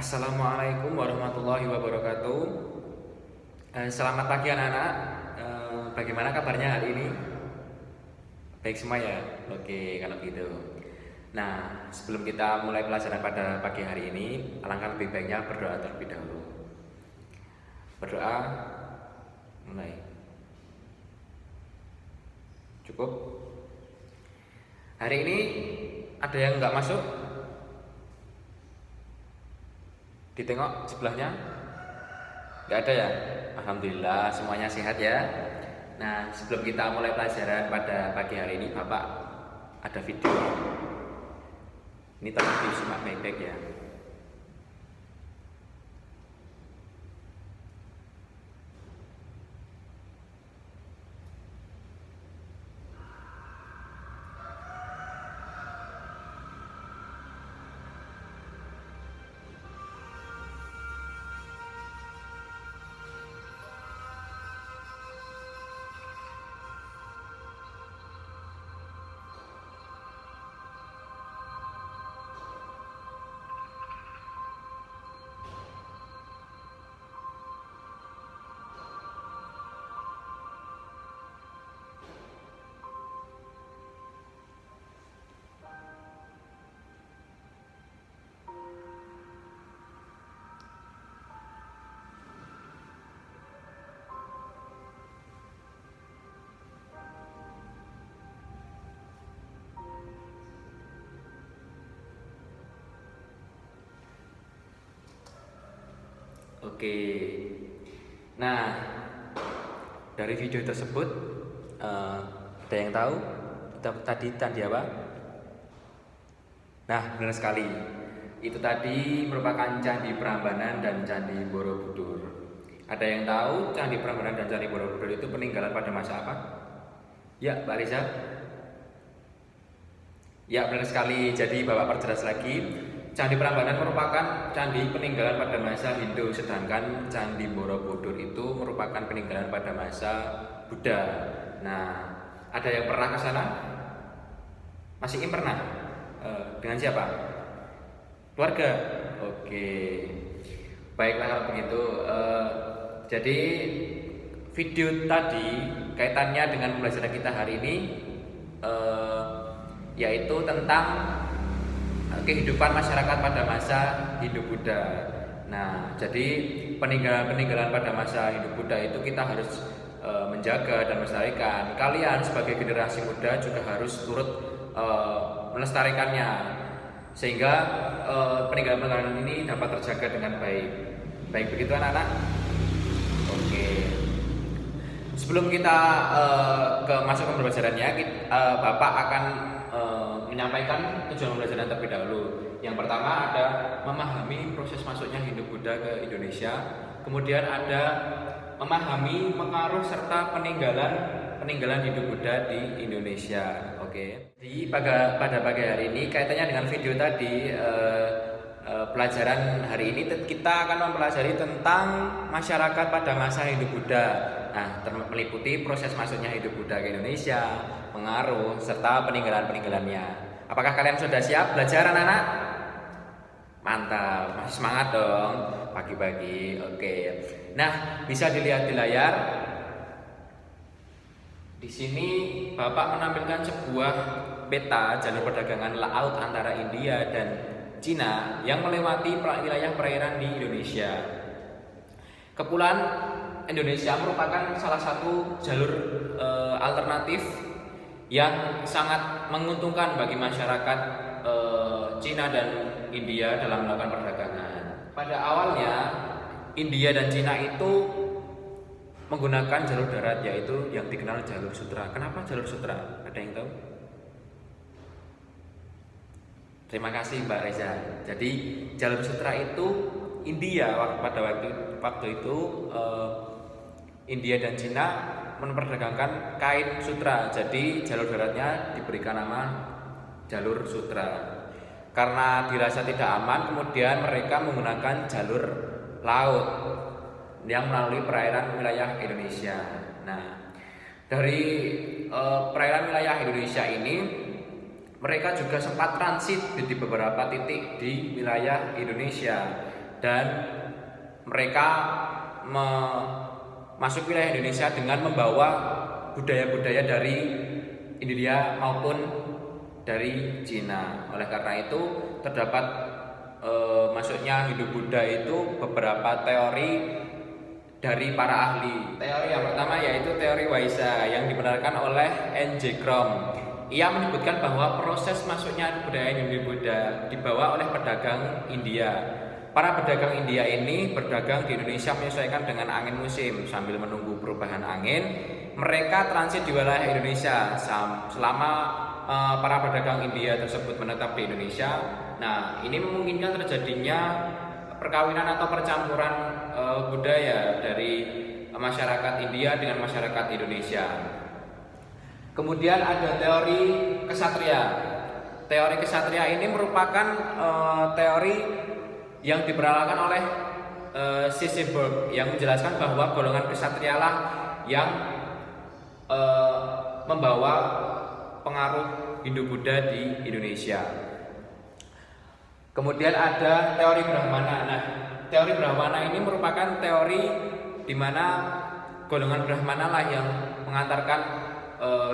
Assalamualaikum warahmatullahi wabarakatuh. Selamat pagi anak-anak. Bagaimana kabarnya hari ini? Baik semua ya? Oke, kalau gitu. Nah, sebelum kita mulai pelajaran pada pagi hari ini, alangkah lebih baiknya berdoa terlebih dahulu. Berdoa, mulai. Cukup? Hari ini ada yang nggak masuk? Ditengok sebelahnya? Nggak ada ya? Alhamdulillah semuanya sehat ya. Nah, sebelum kita mulai pelajaran pada pagi hari ini, Bapak ada video. Ini tolong disimak baik-baik ya. Oke. Nah, dari video tersebut ada yang tahu tadi candi apa? Nah, benar sekali. Itu tadi merupakan Candi Prambanan dan Candi Borobudur. Ada yang tahu Candi Prambanan dan Candi Borobudur itu peninggalan pada masa apa? Ya, Mbak Reza. Ya, benar sekali. Jadi Bapak perjelas lagi. Candi Prambanan merupakan candi peninggalan pada masa Hindu, sedangkan Candi Borobudur itu merupakan peninggalan pada masa Buddha. Nah, ada yang pernah ke sana? Masih ingin pernah? Dengan siapa? Keluarga? Oke. Baiklah kalau begitu. Jadi video tadi kaitannya dengan pembelajaran kita hari ini, yaitu tentang kehidupan masyarakat pada masa Hindu-Buddha. Nah, jadi peninggalan-peninggalan pada masa Hindu-Buddha itu kita harus menjaga dan melestarikan. Kalian sebagai generasi muda juga harus turut melestarikannya, sehingga peninggalan-peninggalan ini dapat terjaga dengan baik. Baik begitu anak-anak? Oke. Sebelum kita masuk ke pembelajarannya, Bapak akan menyampaikan tujuan pembelajaran terlebih dahulu. Yang pertama ada memahami proses masuknya Hindu-Buddha ke Indonesia. Kemudian ada memahami pengaruh serta peninggalan Hindu-Buddha di Indonesia. Oke. Jadi pada pagi hari ini kaitannya dengan video tadi, pelajaran hari ini kita akan mempelajari tentang masyarakat pada masa Hindu-Buddha. Nah, meliputi proses masuknya Hindu-Buddha ke Indonesia, pengaruh serta peninggalan-peninggalannya. Apakah kalian sudah siap belajar anak-anak? Mantap, masih semangat dong pagi-pagi. Oke. Nah, bisa dilihat di layar. Di sini Bapak menampilkan sebuah peta jalur perdagangan laut antara India dan Cina yang melewati wilayah perairan di Indonesia. Kepulauan Indonesia merupakan salah satu jalur alternatif yang sangat menguntungkan bagi masyarakat Cina dan India dalam melakukan perdagangan. Pada awalnya India dan Cina itu menggunakan jalur darat, yaitu yang dikenal jalur sutra. Kenapa jalur sutra? Ada yang tahu? Terima kasih Mbak Reza. Jadi jalur sutra itu India pada waktu itu India dan Cina memperdagangkan kain sutra. Jadi jalur daratnya diberikan nama jalur sutra. Karena dirasa tidak aman, kemudian mereka menggunakan jalur laut yang melalui perairan wilayah Indonesia. Nah, dari perairan wilayah Indonesia ini mereka juga sempat transit di beberapa titik di wilayah Indonesia. dan mereka masuk wilayah Indonesia dengan membawa budaya-budaya dari India maupun dari Cina. Oleh karena itu terdapat masuknya Hindu-Buddha itu beberapa teori dari para ahli. Teori yang pertama yaitu teori Waisa yang dibenarkan oleh N.J. Krom. Ia menyebutkan bahwa proses masuknya budaya Hindu-Buddha dibawa oleh pedagang India. Para pedagang India ini berdagang di Indonesia menyesuaikan dengan angin musim. Sambil menunggu perubahan angin, mereka transit di wilayah Indonesia selama para pedagang India tersebut menetap di Indonesia. Nah, ini memungkinkan terjadinya perkawinan atau percampuran budaya dari masyarakat India dengan masyarakat Indonesia. Kemudian ada teori kesatria. Teori kesatria ini merupakan teori yang diperkenalkan oleh C.C. Burke yang menjelaskan bahwa golongan kesatrialah yang membawa pengaruh Hindu-Buddha di Indonesia. Kemudian ada teori Brahmana. Nah, teori Brahmana ini merupakan teori di mana golongan Brahmana lah yang mengantarkan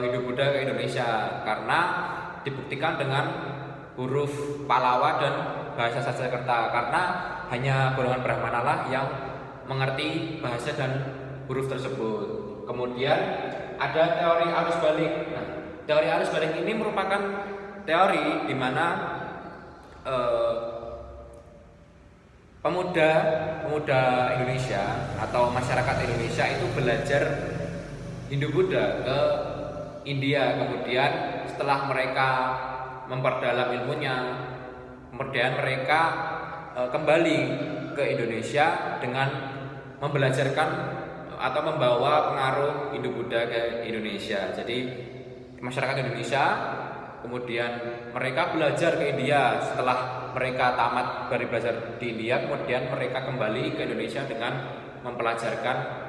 Hindu-Buddha ke Indonesia, karena dibuktikan dengan huruf Pallawa dan bahasa Sanskerta, karena hanya golongan Brahmana lah yang mengerti bahasa dan huruf tersebut. Kemudian ada teori arus balik. Nah, teori arus balik ini merupakan teori di mana pemuda Indonesia atau masyarakat Indonesia itu belajar Hindu-Buddha ke India. Kemudian setelah mereka memperdalam ilmunya, kemudian mereka kembali ke Indonesia dengan membelajarkan atau membawa pengaruh Hindu-Buddha ke Indonesia. Jadi masyarakat Indonesia kemudian mereka belajar ke India. Setelah mereka tamat dari belajar di India, kemudian mereka kembali ke Indonesia dengan mempelajarkan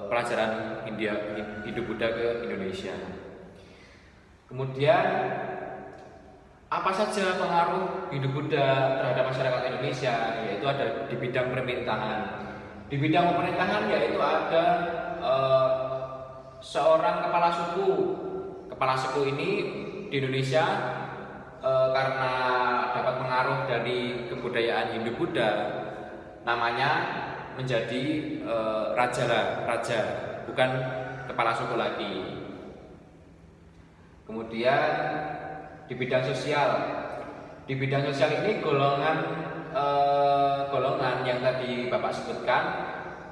pelajaran Hindu-Buddha ke Indonesia. Kemudian apa saja pengaruh Hindu-Buddha terhadap masyarakat Indonesia? Yaitu ada di bidang pemerintahan. Di bidang pemerintahan yaitu ada seorang kepala suku. Kepala suku ini di Indonesia karena dapat pengaruh dari kebudayaan Hindu-Buddha, namanya menjadi raja, bukan kepala suku lagi. Kemudian di bidang sosial, ini golongan yang tadi Bapak sebutkan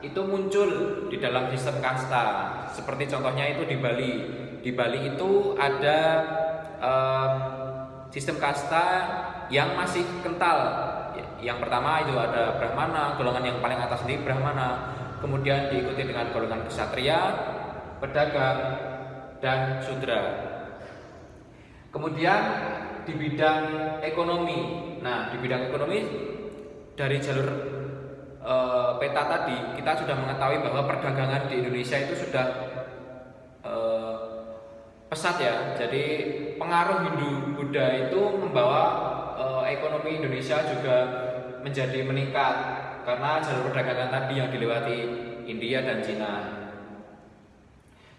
itu muncul di dalam sistem kasta. Seperti contohnya itu di Bali. Di Bali itu ada sistem kasta yang masih kental. Yang pertama itu ada Brahmana, golongan yang paling atas ini Brahmana. Kemudian diikuti dengan golongan ksatria, pedagang, dan sudra. Kemudian di bidang ekonomi. Nah, di bidang ekonomi dari jalur peta tadi kita sudah mengetahui bahwa perdagangan di Indonesia itu sudah pesat ya. Jadi pengaruh Hindu-Buddha itu membawa ekonomi Indonesia juga menjadi meningkat karena jalur perdagangan tadi yang dilewati India dan Cina.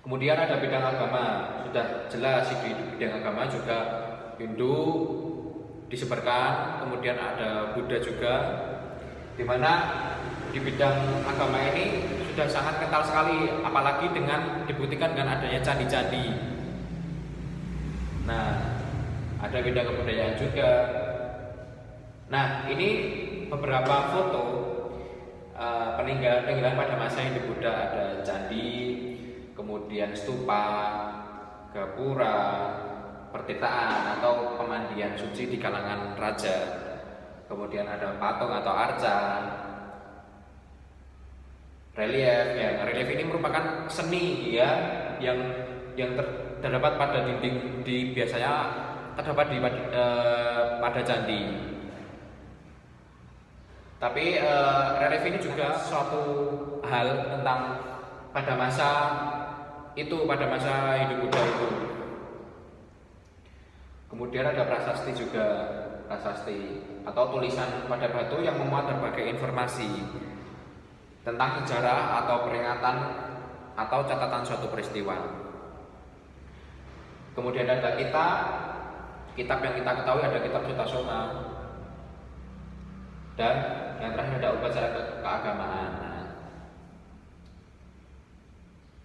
Kemudian ada bidang agama, sudah jelas di bidang agama juga Hindu disebarkan, kemudian ada Buddha juga, di mana di bidang agama ini sudah sangat kental sekali, apalagi dengan dibuktikan dengan adanya candi-candi. Nah, ada bidang kebudayaan juga. Nah, ini beberapa foto peninggalan pada masa Hindu-Buddha. Ada candi, kemudian stupa, gapura, pertirtaan atau pemandian suci di kalangan raja. Kemudian ada patung atau arca, relief. Relief ini merupakan seni ya yang terdapat pada dinding biasanya terdapat pada candi. Tapi relief ini juga suatu hal tentang pada masa Hindu-Buddha itu. Kemudian ada prasasti juga. prasasti atau tulisan pada batu yang memuat berbagai informasi tentang sejarah atau peringatan atau catatan suatu peristiwa. Kemudian ada kitab yang kita ketahui ada kitab Sutasoma, dan yang terakhir ada upacara keagamaan.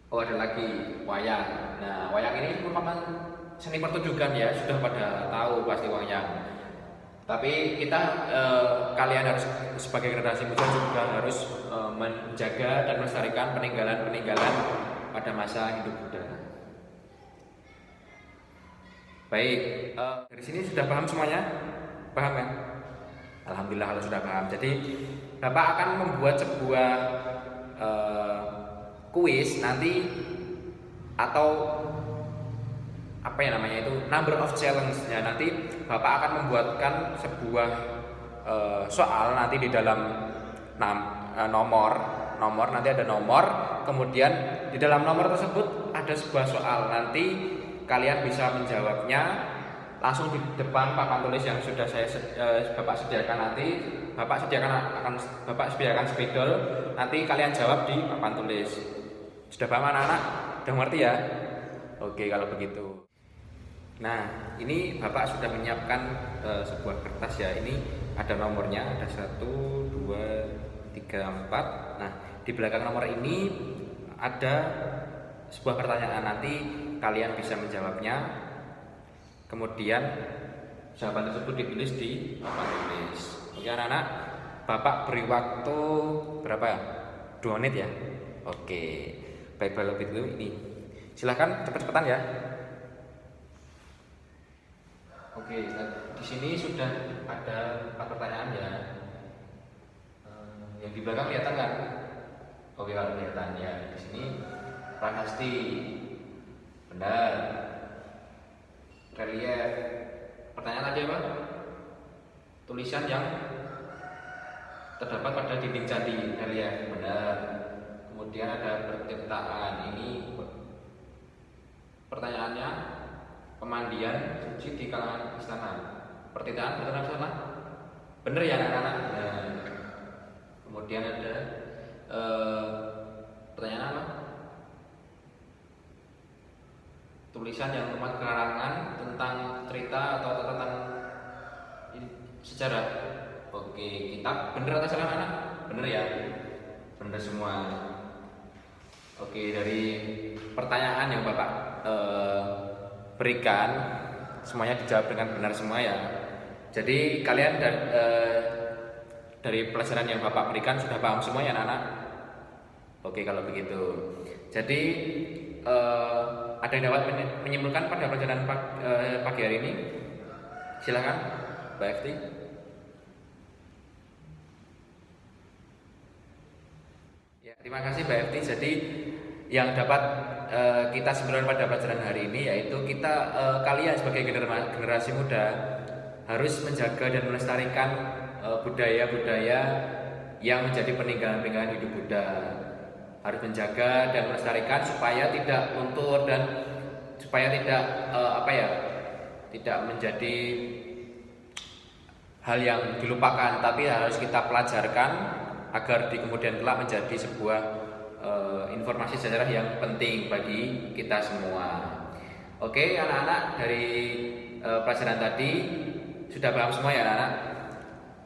Oh, ada lagi wayang. Nah, wayang ini merupakan seni pertunjukan ya, sudah pada tahu pasti wayang. Tapi kita kalian harus sebagai generasi muda juga harus menjaga dan melestarikan peninggalan-peninggalan pada masa hidup Buddha. Baik, dari sini sudah paham semuanya? Paham kan? Alhamdulillah kalau sudah paham. Jadi Bapak akan membuat sebuah kuis nanti, atau apa ya namanya itu, number of challenge ya. Nanti Bapak akan membuatkan sebuah soal nanti di dalam nomor nanti ada nomor, kemudian di dalam nomor tersebut ada sebuah soal. Nanti kalian bisa menjawabnya langsung di depan papan tulis yang sudah Bapak sediakan. Nanti Bapak sediakan spidol, nanti kalian jawab di papan tulis. Sudah paham anak-anak? Sudah ngerti ya? Oke kalau begitu. Nah, ini Bapak sudah menyiapkan sebuah kertas ya. Ini ada nomornya, ada 1, 2, 3, 4. Nah, di belakang nomor ini ada sebuah pertanyaan. Nanti kalian bisa menjawabnya. Kemudian jawaban tersebut ditulis di papan tulis. Oke anak-anak, Bapak beri waktu berapa ya? 2 menit ya? Oke. Baik, kalau begitu ini silahkan cepet-cepetan ya. Oke, di sini sudah ada 4 pertanyaan ya. Yang di belakang kelihatan kan? Oke kalau kelihatan ya. Di sini prasasti, benar. Relief. Pertanyaan tadi apa? Tulisan yang terdapat pada dinding candi, relief, benar. Kemudian ada pertirtaan. Ini pertanyaannya, pemandian suci di kalangan istana. Pertirtaan benar apa salah? Benar ya anak-anak? Nah, kemudian ada pertanyaan apa? Tulisan yang memuat keterangan tentang cerita atau catatan sejarah. Oke, kitab. Benar atau salah anak? Benar ya? Benar semua. Oke, dari pertanyaan yang Bapak berikan semuanya dijawab dengan benar semua ya. Jadi kalian dari pelajaran yang Bapak berikan sudah paham semua ya anak-anak? Oke kalau begitu. Jadi ada yang dapat menyimpulkan pada pelajaran pagi hari ini? Silakan, Mbak Efti. Ya, terima kasih Mbak Efti. Jadi yang dapat kita simpulkan pada pelajaran hari ini yaitu kalian sebagai generasi muda harus menjaga dan melestarikan budaya-budaya yang menjadi peninggalan-peninggalan hidup Buddha. Harus menjaga dan melestarikan supaya tidak luntur dan supaya tidak tidak menjadi hal yang dilupakan, tapi harus kita pelajarkan agar di kemudian kelak menjadi sebuah informasi sejarah yang penting bagi kita semua. Oke anak-anak, dari pelajaran tadi sudah paham semua ya anak-anak?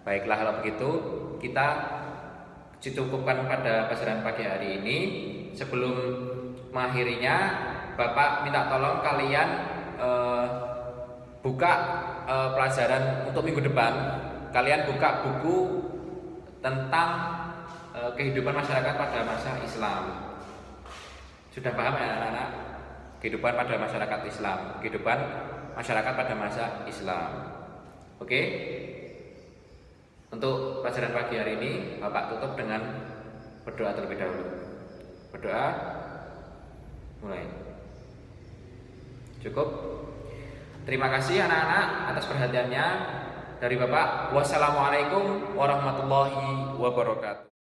Baiklah kalau begitu kita cukupkan pada pelajaran pagi hari ini. Sebelum mengakhirinya, Bapak minta tolong kalian buka pelajaran untuk minggu depan. Kalian buka buku tentang kehidupan masyarakat pada masa Islam. Sudah paham ya anak-anak? Kehidupan pada masyarakat Islam, kehidupan masyarakat pada masa Islam. Oke? Untuk pelajaran pagi hari ini Bapak tutup dengan berdoa terlebih dahulu. Berdoa mulai. Cukup? Terima kasih anak-anak atas perhatiannya. Dari Bapak, wassalamualaikum warahmatullahi wabarakatuh.